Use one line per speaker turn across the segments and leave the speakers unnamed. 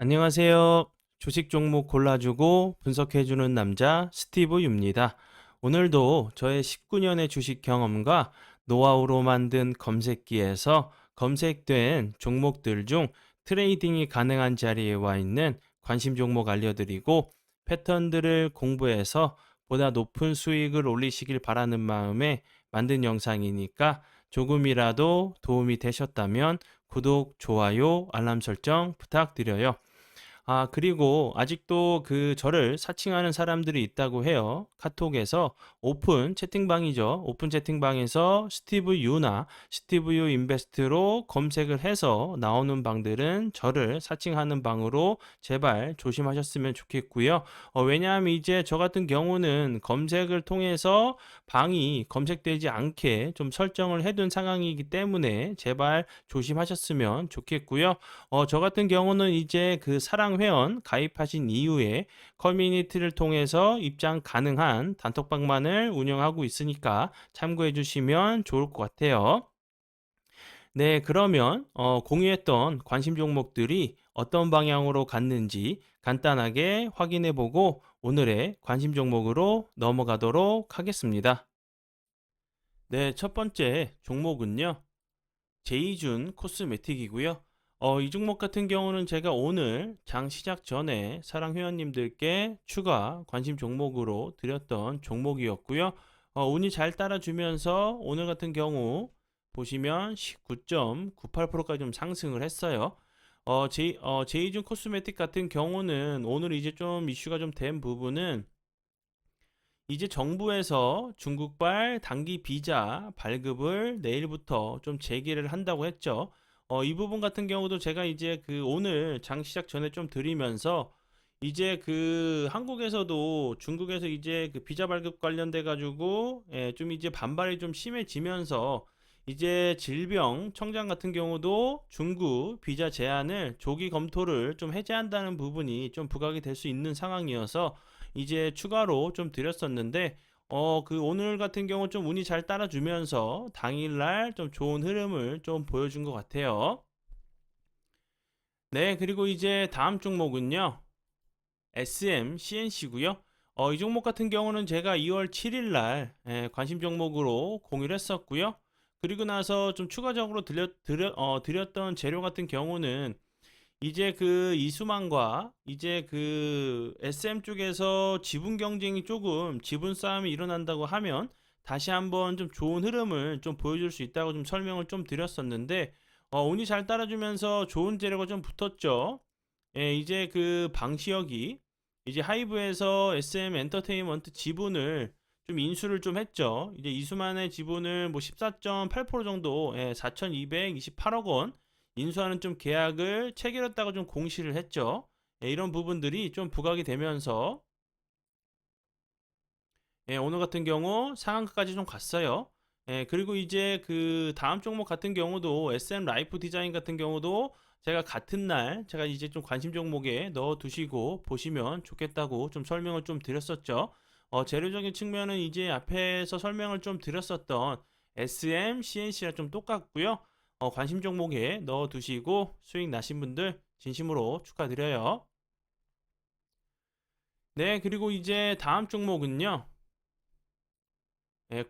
안녕하세요. 주식 종목 골라주고 분석해주는 남자 스티브 유입니다. 오늘도 저의 19년의 주식 경험과 노하우로 만든 검색기에서 검색된 종목들 중 트레이딩이 가능한 자리에 와 있는 관심 종목 알려드리고 패턴들을 공부해서 보다 높은 수익을 올리시길 바라는 마음에 만든 영상이니까 조금이라도 도움이 되셨다면 구독, 좋아요, 알람 설정 부탁드려요. 그리고 아직도 저를 사칭하는 사람들이 있다고 해요. 카톡에서 오픈 채팅방이죠. 오픈 채팅방에서 스티브 유나 스티브 유 인베스트로 검색을 해서 나오는 방들은 저를 사칭하는 방으로 제발 조심하셨으면 좋겠고요. 왜냐하면 이제 저 같은 경우는 검색을 통해서 방이 검색되지 않게 좀 설정을 해둔 상황이기 때문에 제발 조심하셨으면 좋겠고요. 저 같은 경우는 이제 사랑 회원 가입하신 이후에 커뮤니티를 통해서 입장 가능한 단톡방만을 운영하고 있으니까 참고해 주시면 좋을 것 같아요. 네, 그러면 공유했던 관심 종목들이 어떤 방향으로 갔는지 간단하게 확인해 보고 오늘의 관심 종목으로 넘어가도록 하겠습니다. 네, 첫 번째 종목은요. 제이준 코스메틱이고요. 이 종목 같은 경우는 제가 오늘 장 시작 전에 사랑 회원님들께 추가 관심 종목으로 드렸던 종목이었고요. 운이 잘 따라주면서 오늘 같은 경우 보시면 19.98%까지 좀 상승을 했어요. 제이준 코스메틱 같은 경우는 오늘 이제 좀 이슈가 좀 된 부분은 이제 정부에서 중국발 단기 비자 발급을 내일부터 좀 재개를 한다고 했죠. 이 부분 같은 경우도 제가 이제 오늘 장 시작 전에 좀 드리면서 이제 한국에서도 중국에서 이제 비자 발급 관련돼 가지고 좀 이제 반발이 좀 심해지면서 이제 질병청장 같은 경우도 중국 비자 제한을 조기 검토를 좀 해제한다는 부분이 좀 부각이 될 수 있는 상황이어서 이제 추가로 좀 드렸었는데 오늘 같은 경우 좀 운이 잘 따라주면서 당일날 좀 좋은 흐름을 좀 보여준 것 같아요. 네, 그리고 이제 다음 종목은요. SM CNC고요. 이 종목 같은 경우는 제가 2월 7일 날 관심 종목으로 공유를 했었고요. 그리고 나서 좀 추가적으로 드렸던 재료 같은 경우는 이제 이수만과 이제 SM 쪽에서 지분 경쟁이 조금 지분 싸움이 일어난다고 하면 다시 한번 좀 좋은 흐름을 좀 보여줄 수 있다고 좀 설명을 좀 드렸었는데 운이 잘 따라주면서 좋은 재료가 좀 붙었죠. 예, 이제 방시혁이 이제 하이브에서 SM 엔터테인먼트 지분을 좀 인수를 좀 했죠. 이제 이수만의 지분을 뭐 14.8% 정도, 4,228억 원 인수하는 좀 계약을 체결했다고 좀 공시를 했죠. 이런 부분들이 좀 부각이 되면서 오늘 같은 경우 상한가까지 좀 갔어요. 그리고 이제 다음 종목 같은 경우도 SM 라이프 디자인 같은 경우도 제가 같은 날 제가 이제 좀 관심 종목에 넣어 두시고 보시면 좋겠다고 좀 설명을 좀 드렸었죠. 재료적인 측면은 이제 앞에서 설명을 좀 드렸었던 SM, CNC랑 좀 똑같고요. 관심 종목에 넣어 두시고 수익 나신 분들 진심으로 축하드려요. 네, 그리고 이제 다음 종목은요.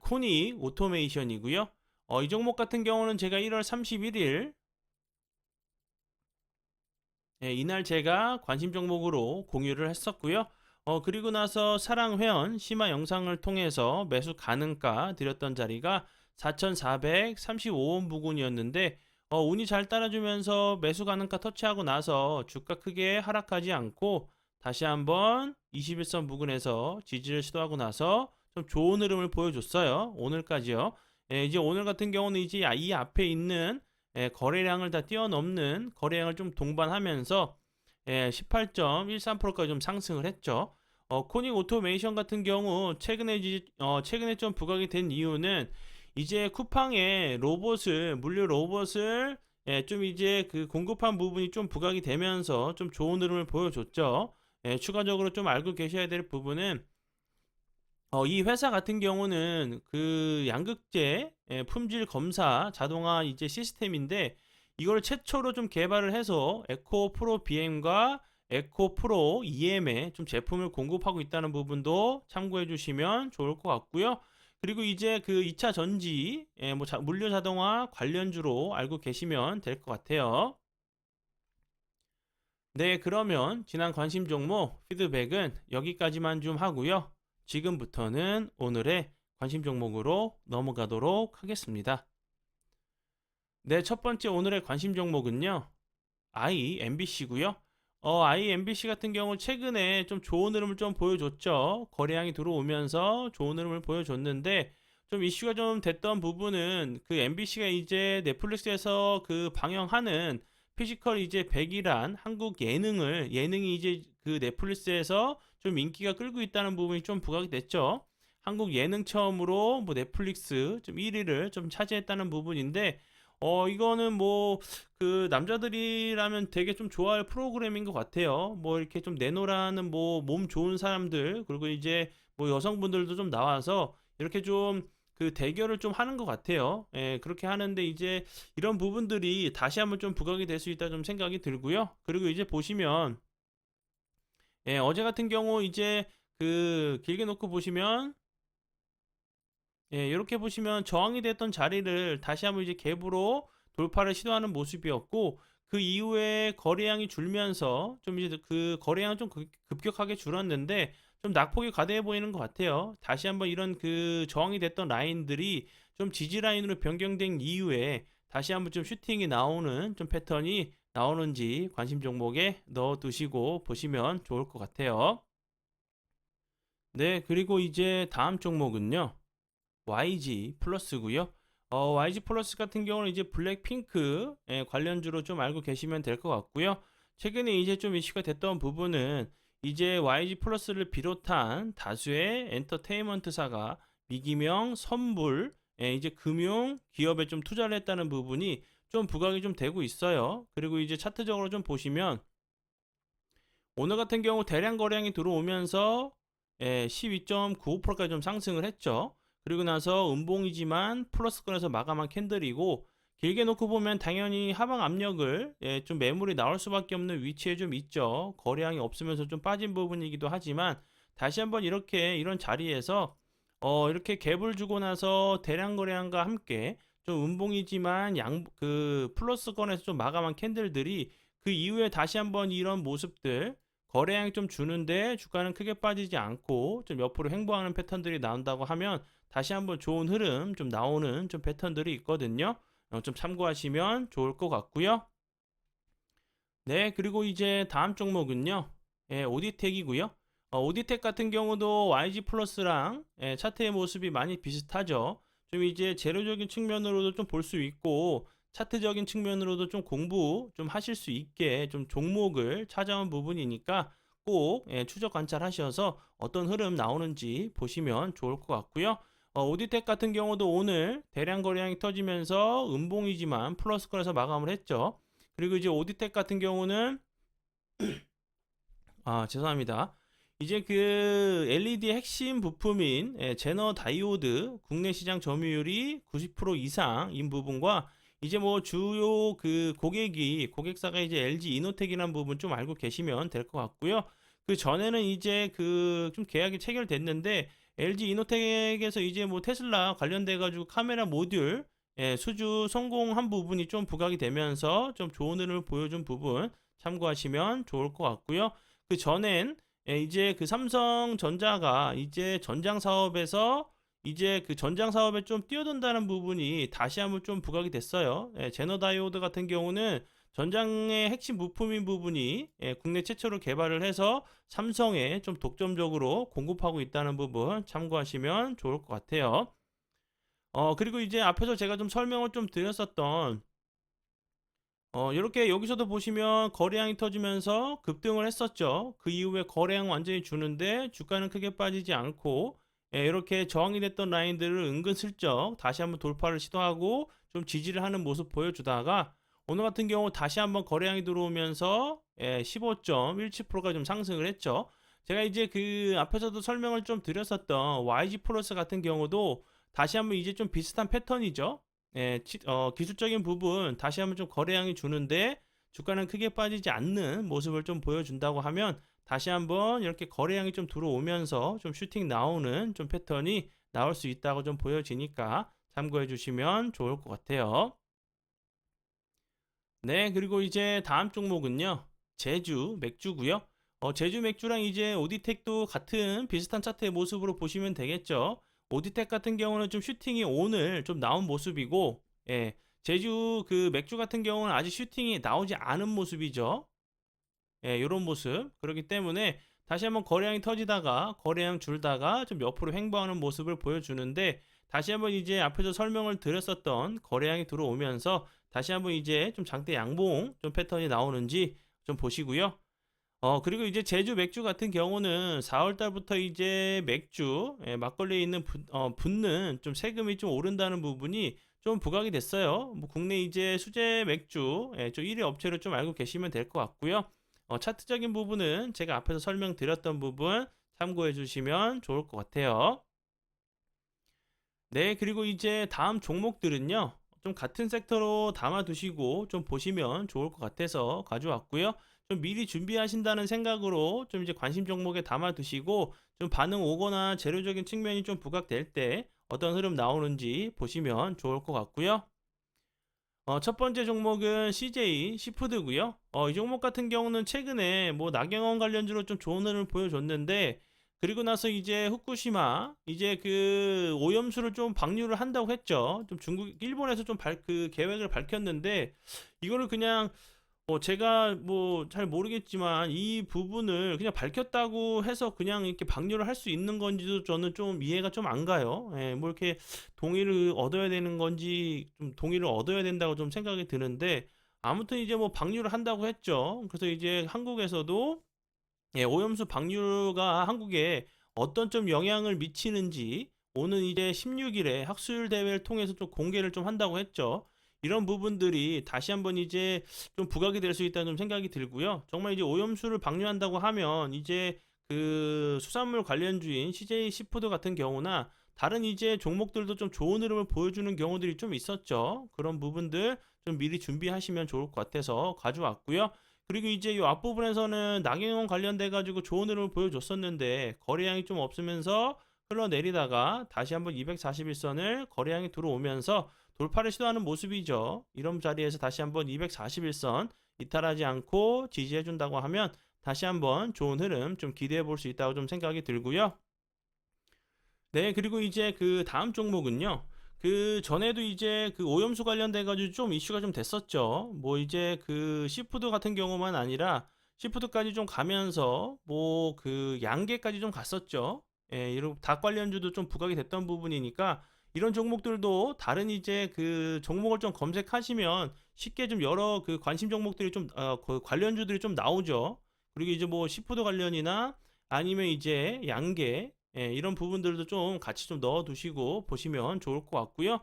코닉 오토메이션이고요. 이 종목 같은 경우는 제가 1월 31일 이날 제가 관심 종목으로 공유를 했었고요. 그리고 나서 사랑 회원 심화 영상을 통해서 매수 가능가 드렸던 자리가 4,435원 부근이었는데 운이 잘 따라주면서 매수 가능가 터치하고 나서 주가 크게 하락하지 않고 다시 한번 21선 부근에서 지지를 시도하고 나서 좀 좋은 흐름을 보여줬어요. 오늘까지요. 이제 오늘 같은 경우는 이제 이 앞에 있는 거래량을 다 뛰어넘는 거래량을 좀 동반하면서 18.13%까지 좀 상승을 했죠. 코닉 오토메이션 같은 경우 최근에 좀 부각이 된 이유는 이제 쿠팡에 물류 로봇을 좀 이제 공급한 부분이 좀 부각이 되면서 좀 좋은 흐름을 보여줬죠. 추가적으로 좀 알고 계셔야 될 부분은 이 회사 같은 경우는 양극재 품질 검사 자동화 이제 시스템인데 이걸 최초로 좀 개발을 해서 에코 프로 BM과 에코 프로 EM에 좀 제품을 공급하고 있다는 부분도 참고해 주시면 좋을 것 같고요. 그리고 이제 그 2차 전지, 뭐 물류 자동화 관련주로 알고 계시면 될 것 같아요. 네, 그러면 지난 관심 종목 피드백은 여기까지만 좀 하고요. 지금부터는 오늘의 관심 종목으로 넘어가도록 하겠습니다. 네, 첫 번째 오늘의 관심 종목은요. IMBC고요. IMBC 같은 경우 최근에 좀 좋은 흐름을 좀 보여줬죠. 거래량이 들어오면서 좋은 흐름을 보여줬는데 좀 이슈가 좀 됐던 부분은 그 MBC가 이제 넷플릭스에서 그 방영하는 피지컬 이제 100이란 한국 예능이 이제 그 넷플릭스에서 좀 인기가 끌고 있다는 부분이 좀 부각이 됐죠. 한국 예능 처음으로 뭐 넷플릭스 좀 1위를 좀 차지했다는 부분인데 이거는 뭐 그 남자들이라면 되게 좀 좋아할 프로그램인 것 같아요. 뭐 이렇게 좀 내노라는 뭐 몸 좋은 사람들 그리고 이제 뭐 여성분들도 좀 나와서 이렇게 좀 그 대결을 좀 하는 것 같아요. 예, 그렇게 하는데 이제 이런 부분들이 다시 한번 좀 부각이 될 수 있다 좀 생각이 들고요. 그리고 이제 보시면 어제 같은 경우 이제 그 길게 놓고 보시면 이렇게 보시면 저항이 됐던 자리를 다시 한번 이제 갭으로 돌파를 시도하는 모습이었고 그 이후에 거래량이 줄면서 좀 이제 그 거래량은 좀 급격하게 줄었는데 좀 낙폭이 과대해 보이는 것 같아요. 다시 한번 이런 그 저항이 됐던 라인들이 좀 지지 라인으로 변경된 이후에 다시 한번 좀 슈팅이 나오는 좀 패턴이 나오는지 관심 종목에 넣어 두시고 보시면 좋을 것 같아요. 네, 그리고 이제 다음 종목은요. YG 플러스고요. YG 플러스 같은 경우는 이제 블랙핑크 관련주로 좀 알고 계시면 될 것 같고요. 최근에 이제 좀 이슈가 됐던 부분은 이제 YG 플러스를 비롯한 다수의 엔터테인먼트사가 미기명, 선불, 이제 금융 기업에 좀 투자를 했다는 부분이 좀 부각이 좀 되고 있어요. 그리고 이제 차트적으로 좀 보시면 오늘 같은 경우 대량 거래량이 들어오면서 12.95%까지 좀 상승을 했죠. 그리고 나서 음봉이지만 플러스권에서 마감한 캔들이고 길게 놓고 보면 당연히 하방 압력을 좀 매물이 나올 수밖에 없는 위치에 좀 있죠. 거래량이 없으면서 좀 빠진 부분이기도 하지만 다시 한번 이렇게 이런 자리에서 이렇게 갭을 주고 나서 대량 거래량과 함께 좀 음봉이지만 그 플러스권에서 좀 마감한 캔들들이 그 이후에 다시 한번 이런 모습들 거래량이 좀 주는데 주가는 크게 빠지지 않고 좀 옆으로 횡보하는 패턴들이 나온다고 하면 다시 한번 좋은 흐름 좀 나오는 좀 패턴들이 있거든요. 좀 참고하시면 좋을 것 같고요. 네, 그리고 이제 다음 종목은요. 오디텍이고요. 오디텍 같은 경우도 YG 플러스랑 차트의 모습이 많이 비슷하죠. 좀 이제 재료적인 측면으로도 좀 볼 수 있고 차트적인 측면으로도 좀 공부 좀 하실 수 있게 좀 종목을 찾아온 부분이니까 꼭 추적 관찰하셔서 어떤 흐름 나오는지 보시면 좋을 것 같고요. 오디텍 같은 경우도 오늘 대량 거래량이 터지면서 음봉이지만 플러스권에서 마감을 했죠. 그리고 이제 오디텍 같은 경우는 죄송합니다. 이제 그 LED 핵심 부품인 제너 다이오드 국내 시장 점유율이 90% 이상인 부분과 이제 뭐 주요 그 고객사가 이제 LG 이노텍이라는 부분 좀 알고 계시면 될 것 같고요. 그 전에는 이제 그 좀 계약이 체결됐는데 LG 이노텍에서 이제 뭐 테슬라 관련돼 가지고 카메라 모듈 수주 성공한 부분이 좀 부각이 되면서 좀 좋은 흐름을 보여준 부분 참고하시면 좋을 것 같고요. 그 전엔 이제 그 삼성전자가 이제 전장 사업에서 이제 그 전장 사업에 좀 뛰어든다는 부분이 다시 한번 좀 부각이 됐어요. 제너 다이오드 같은 경우는 전장의 핵심 부품인 부분이 국내 최초로 개발을 해서 삼성에 좀 독점적으로 공급하고 있다는 부분 참고하시면 좋을 것 같아요. 그리고 이제 앞에서 제가 좀 설명을 좀 드렸었던 이렇게 여기서도 보시면 거래량이 터지면서 급등을 했었죠. 그 이후에 거래량 완전히 주는데 주가는 크게 빠지지 않고 이렇게 저항이 됐던 라인들을 은근슬쩍 다시 한번 돌파를 시도하고 좀 지지를 하는 모습 보여주다가 오늘 같은 경우 다시 한번 거래량이 들어오면서 15.17%가 좀 상승을 했죠. 제가 이제 그 앞에서도 설명을 좀 드렸었던 YG 플러스 같은 경우도 다시 한번 이제 좀 비슷한 패턴이죠. 기술적인 부분 다시 한번 좀 거래량이 주는데 주가는 크게 빠지지 않는 모습을 좀 보여준다고 하면 다시 한번 이렇게 거래량이 좀 들어오면서 좀 슈팅 나오는 좀 패턴이 나올 수 있다고 좀 보여지니까 참고해 주시면 좋을 것 같아요. 네, 그리고 이제 다음 종목은요. 제주 맥주고요. 제주 맥주랑 이제 오디텍도 같은 비슷한 차트의 모습으로 보시면 되겠죠. 오디텍 같은 경우는 좀 슈팅이 오늘 좀 나온 모습이고, 예, 제주 그 맥주 같은 경우는 아직 슈팅이 나오지 않은 모습이죠. 예, 요런 모습. 그렇기 때문에 다시 한번 거래량이 터지다가 거래량 줄다가 좀 옆으로 횡보하는 모습을 보여주는데 다시 한번 이제 앞에서 설명을 드렸었던 거래량이 들어오면서 다시 한번 이제 좀 장대 양봉 좀 패턴이 나오는지 좀 보시고요. 그리고 이제 제주 맥주 같은 경우는 4월 달부터 이제 맥주, 막걸리에 있는 붙는 좀 세금이 좀 오른다는 부분이 좀 부각이 됐어요. 뭐 국내 이제 수제 맥주, 좀 1위 업체로 좀 알고 계시면 될 것 같고요. 차트적인 부분은 제가 앞에서 설명드렸던 부분 참고해 주시면 좋을 것 같아요. 네, 그리고 이제 다음 종목들은요. 좀 같은 섹터로 담아두시고 좀 보시면 좋을 것 같아서 가져왔고요. 좀 미리 준비하신다는 생각으로 좀 이제 관심 종목에 담아두시고 좀 반응 오거나 재료적인 측면이 좀 부각될 때 어떤 흐름 나오는지 보시면 좋을 것 같고요. 첫 번째 종목은 CJ 시푸드고요. 이 종목 같은 경우는 최근에 뭐 나경원 관련주로 좀 좋은 흐름을 보여줬는데 그리고 나서 이제 후쿠시마 이제 그 오염수를 좀 방류를 한다고 했죠. 좀 일본에서 좀 그 계획을 밝혔는데 이거를 그냥 제가 뭐 잘 모르겠지만 이 부분을 그냥 밝혔다고 해서 그냥 이렇게 방류를 할 수 있는 건지도 저는 좀 이해가 좀 안 가요. 예, 뭐 이렇게 동의를 얻어야 되는 건지 좀 동의를 얻어야 된다고 좀 생각이 드는데 아무튼 이제 뭐 방류를 한다고 했죠. 그래서 이제 한국에서도 오염수 방류가 한국에 어떤 좀 영향을 미치는지 오는 이제 16일에 학술 대회를 통해서 좀 공개를 좀 한다고 했죠. 이런 부분들이 다시 한번 이제 좀 부각이 될 수 있다는 좀 생각이 들고요. 정말 이제 오염수를 방류한다고 하면 이제 그 수산물 관련주인 CJ 시푸드 같은 경우나 다른 이제 종목들도 좀 좋은 흐름을 보여주는 경우들이 좀 있었죠. 그런 부분들 좀 미리 준비하시면 좋을 것 같아서 가져왔고요. 그리고 이제 이 앞부분에서는 나경원 관련돼 가지고 좋은 흐름을 보여줬었는데 거래량이 좀 없으면서 흘러내리다가 다시 한번 241선을 거래량이 들어오면서 돌파를 시도하는 모습이죠. 이런 자리에서 다시 한번 241선 이탈하지 않고 지지해 준다고 하면 다시 한번 좋은 흐름 좀 기대해 볼 수 있다고 좀 생각이 들고요. 네, 그리고 이제 그 다음 종목은요. 그 전에도 이제 그 오염수 관련돼 가지고 좀 이슈가 좀 됐었죠. 뭐 이제 그 시푸드 같은 경우만 아니라 시푸드까지 좀 가면서 뭐 그 양계까지 좀 갔었죠. 예, 이런 닭 관련주도 좀 부각이 됐던 부분이니까 이런 종목들도 다른 이제 그 종목을 좀 검색하시면 쉽게 좀 여러 그 관심 종목들이 좀 그 관련주들이 좀 나오죠. 그리고 이제 뭐 시푸드 관련이나 아니면 이제 양계 이런 부분들도 좀 같이 좀 넣어 두시고 보시면 좋을 것 같고요.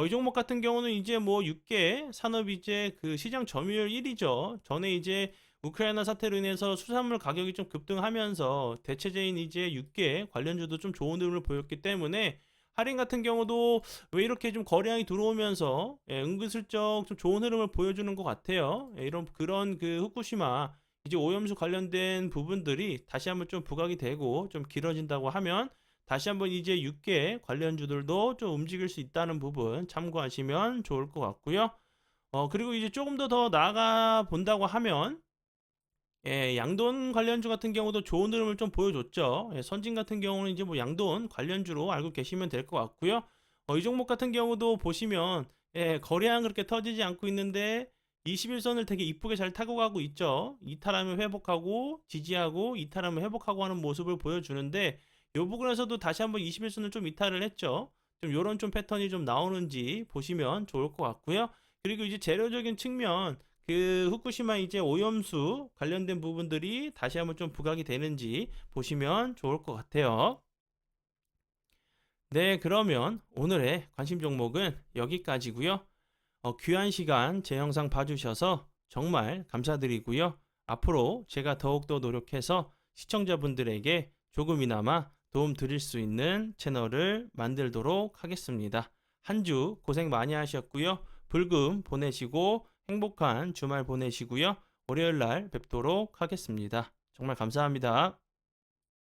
이 종목 같은 경우는 이제 뭐 6개 산업이 이제 그 시장 점유율 1위죠. 전에 이제 우크라이나 사태로 인해서 수산물 가격이 좀 급등하면서 대체재인 이제 6개 관련주도 좀 좋은 흐름을 보였기 때문에 할인 같은 경우도 왜 이렇게 좀 거래량이 들어오면서 은근슬쩍 좀 좋은 흐름을 보여주는 것 같아요. 이런 그런 그 후쿠시마 이제 오염수 관련된 부분들이 다시 한번 좀 부각이 되고 좀 길어진다고 하면 다시 한번 이제 6개 관련주들도 좀 움직일 수 있다는 부분 참고하시면 좋을 것 같고요. 그리고 이제 조금 더 나아가 본다고 하면 양돈 관련주 같은 경우도 좋은 흐름을 좀 보여줬죠. 선진 같은 경우는 이제 뭐 양돈 관련주로 알고 계시면 될 것 같고요. 이 종목 같은 경우도 보시면 거래량 그렇게 터지지 않고 있는데 21선을 되게 이쁘게 잘 타고 가고 있죠. 이탈하면 회복하고 지지하고 이탈하면 회복하고 하는 모습을 보여주는데 이 부분에서도 다시 한번 21선을 좀 이탈을 했죠. 좀 요런 좀 패턴이 좀 나오는지 보시면 좋을 것 같고요. 그리고 이제 재료적인 측면 그 후쿠시마 이제 오염수 관련된 부분들이 다시 한번 좀 부각이 되는지 보시면 좋을 것 같아요. 네, 그러면 오늘의 관심 종목은 여기까지고요. 귀한 시간 제 영상 봐주셔서 정말 감사드리고요. 앞으로 제가 더욱더 노력해서 시청자분들에게 조금이나마 도움 드릴 수 있는 채널을 만들도록 하겠습니다. 한 주 고생 많이 하셨고요. 불금 보내시고 행복한 주말 보내시고요. 월요일 날 뵙도록 하겠습니다. 정말 감사합니다.